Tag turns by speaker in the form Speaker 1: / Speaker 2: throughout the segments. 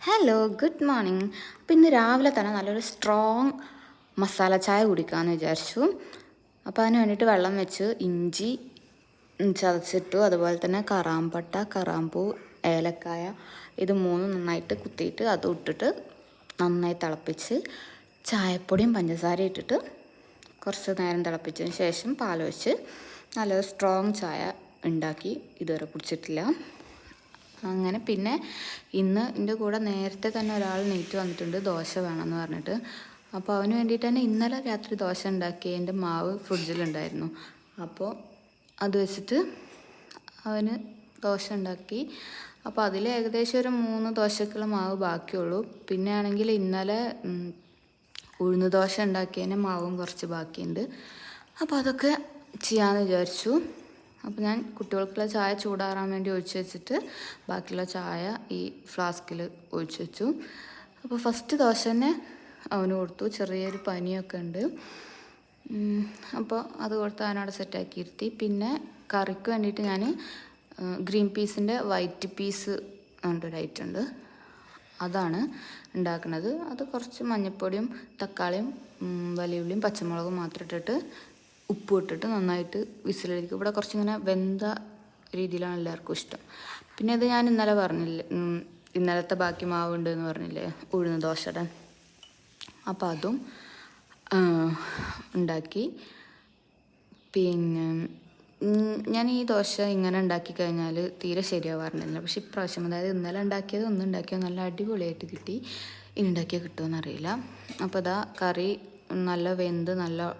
Speaker 1: Hello, good morning. അപ്പോൾ ഇന്ന് രാവിലെ തന്നെ നല്ലൊരു സ്ട്രോങ് മസാല ചായ കുടിക്കാമെന്ന് വിചാരിച്ചു. അപ്പോൾ അതിന് വേണ്ടിയിട്ട് വെള്ളം വെച്ച് ഇഞ്ചി ചതച്ചിട്ടു, അതുപോലെ തന്നെ കറാമ്പട്ട, കറാമ്പൂ, ഏലക്കായ ഇത് മൂന്നും നന്നായിട്ട് കുത്തിയിട്ട് അത് ഇട്ടിട്ട് നന്നായി തിളപ്പിച്ച് ചായപ്പൊടിയും പഞ്ചസാരയും ഇട്ടിട്ട് കുറച്ച് നേരം തിളപ്പിച്ചതിന് ശേഷം പാൽ ഒഴിച്ച് നല്ലൊരു സ്ട്രോങ് ചായ ഉണ്ടാക്കി ഇതുവരെ കുടിച്ചിട്ടില്ല. അങ്ങനെ പിന്നെ ഇന്ന് എൻ്റെ കൂടെ നേരത്തെ തന്നെ ഒരാൾ നീറ്റ് വന്നിട്ടുണ്ട് ദോശ വേണമെന്ന് പറഞ്ഞിട്ട്. അപ്പോൾ അവന് വേണ്ടിയിട്ട് തന്നെ ഇന്നലെ രാത്രി ദോശ ഉണ്ടാക്കി എൻ്റെ മാവ് ഫ്രിഡ്ജിലുണ്ടായിരുന്നു. അപ്പോൾ അത് വെച്ചിട്ട് അവന് ദോശ ഉണ്ടാക്കി. അപ്പോൾ അതിൽ ഏകദേശം ഒരു 3 ദോശക്കുള്ള മാവ് ബാക്കിയുള്ളൂ. പിന്നെ ആണെങ്കിൽ ഇന്നലെ ഉഴുന്ന് ദോശ ഉണ്ടാക്കിയതിന് മാവും കുറച്ച് ബാക്കിയുണ്ട്. അപ്പോൾ അതൊക്കെ ചെയ്യാമെന്ന് വിചാരിച്ചു. അപ്പോൾ ഞാൻ കുട്ടികൾക്കുള്ള ചായ ചൂടാറാൻ വേണ്ടി ഒഴിച്ച് വെച്ചിട്ട് ബാക്കിയുള്ള ചായ ഈ ഫ്ലാസ്കിൽ ഒഴിച്ച് വെച്ചു. അപ്പോൾ ഫസ്റ്റ് ദോശ തന്നെ അവന് കൊടുത്തു. ചെറിയൊരു പനിയൊക്കെ ഉണ്ട്. അപ്പോൾ അത് കൊടുത്ത് അവനവിടെ സെറ്റാക്കി ഇരുത്തി. പിന്നെ കറിക്ക് വേണ്ടിയിട്ട് ഞാൻ ഗ്രീൻ പീസിൻ്റെ വൈറ്റ് പീസ് എന്നൊരു ഐറ്റം ഉണ്ട്, അതാണ് ഉണ്ടാക്കുന്നത്. അത് കുറച്ച് മഞ്ഞൾപ്പൊടിയും തക്കാളിയും വലിയ ഉള്ളിയും പച്ചമുളകും മാത്രം ഇട്ടിട്ട് ഉപ്പ് ഇട്ടിട്ട് നന്നായിട്ട് വിസിലടിക്കും. ഇവിടെ കുറച്ചിങ്ങനെ വെന്ത രീതിയിലാണ് എല്ലാവർക്കും ഇഷ്ടം. പിന്നെ ഇത് ഞാൻ ഇന്നലെ പറഞ്ഞില്ലേ, ഇന്നലത്തെ ബാക്കി മാവ് ഉണ്ടെന്ന് പറഞ്ഞില്ലേ ഉഴുന്ന് ദോശയുടെ, അപ്പോൾ അതും ഉണ്ടാക്കി. പിന്നെ ഞാൻ ഈ ദോശ ഇങ്ങനെ ഉണ്ടാക്കി കഴിഞ്ഞാൽ തീരെ ശരിയാവാറുന്നില്ല. പക്ഷെ ഇപ്രാവശ്യം, അതായത് ഇന്നലെ ഉണ്ടാക്കിയത് ഉണ്ടാക്കിയത് നല്ല അടിപൊളിയായിട്ട് കിട്ടി. ഇനി ഉണ്ടാക്കിയാൽ കിട്ടുമെന്നറിയില്ല. അപ്പോൾ ഇതാ കറി നല്ല വെന്ത് നല്ല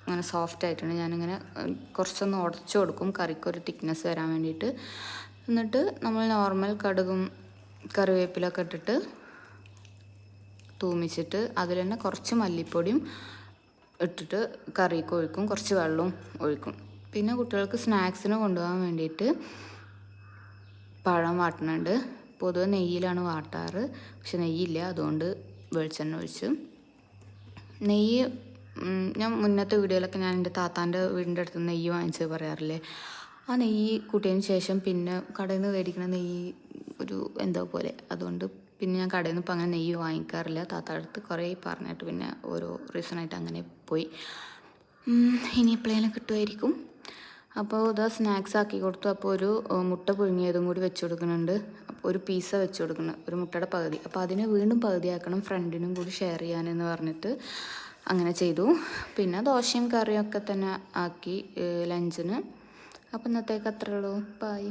Speaker 1: അങ്ങനെ സോഫ്റ്റ് ആയിട്ടുണ്ട്. ഞാനിങ്ങനെ കുറച്ചൊന്ന് ഉടച്ചു കൊടുക്കും കറിക്കൊരു തിക്നെസ് വരാൻ വേണ്ടിയിട്ട്. എന്നിട്ട് നമ്മൾ നോർമൽ കടുകും കറിവേപ്പിലൊക്കെ ഇട്ടിട്ട് തൂമിച്ചിട്ട് അതിൽ തന്നെ കുറച്ച് മല്ലിപ്പൊടിയും ഇട്ടിട്ട് കറിക്ക് ഒഴിക്കും, കുറച്ച് വെള്ളവും ഒഴിക്കും. പിന്നെ കുട്ടികൾക്ക് സ്നാക്സിന് കൊണ്ടുപോകാൻ വേണ്ടിയിട്ട് പഴം വാട്ടുന്നുണ്ട്. പൊതുവെ നെയ്യിലാണ് വാട്ടാറ്, പക്ഷെ നെയ്യില്ല, അതുകൊണ്ട് വെളിച്ചെണ്ണ ഒഴിച്ചു. നെയ്യ് ഞാൻ മുന്നത്തെ വീഡിയോയിലൊക്കെ ഞാൻ എൻ്റെ താത്താൻ്റെ വീടിൻ്റെ അടുത്ത് നെയ്യ് വാങ്ങിച്ച് പറയാറില്ലേ, ആ നെയ്യ് കൂട്ടിയതിന് ശേഷം പിന്നെ കടയിൽ നിന്ന് മേടിക്കുന്ന നെയ്യ് ഒരു എന്തോ പോലെ, അതുകൊണ്ട് പിന്നെ ഞാൻ കടയിൽ നിന്ന് ഇപ്പം അങ്ങനെ നെയ്യ് വാങ്ങിക്കാറില്ല. താത്താൻ്റെ അടുത്ത് കുറേ പറഞ്ഞിട്ട് പിന്നെ ഓരോ റീസണായിട്ട് അങ്ങനെ പോയി. ഇനി എപ്പോഴേലും കിട്ടുമായിരിക്കും. അപ്പോൾ ഇതാ സ്നാക്സ് ആക്കി കൊടുത്തു. അപ്പോൾ ഒരു മുട്ട പുഴുങ്ങിയതും കൂടി വെച്ച് കൊടുക്കുന്നുണ്ട്. ഒരു പീസ വെച്ച് കൊടുക്കുന്നത്, ഒരു മുട്ടയുടെ പകുതി. അപ്പോൾ അതിനെ വീണ്ടും പകുതിയാക്കണം, ഫ്രണ്ടിനും കൂടി ഷെയർ ചെയ്യാനെന്ന് പറഞ്ഞിട്ട് അങ്ങനെ ചെയ്തു. പിന്നെ ദോശയും കറിയും ഒക്കെ തന്നെ ആക്കി ലഞ്ചിന്. അപ്പോൾ ഇന്നത്തേക്ക് അത്രേ ഉള്ളൂ. ബൈ.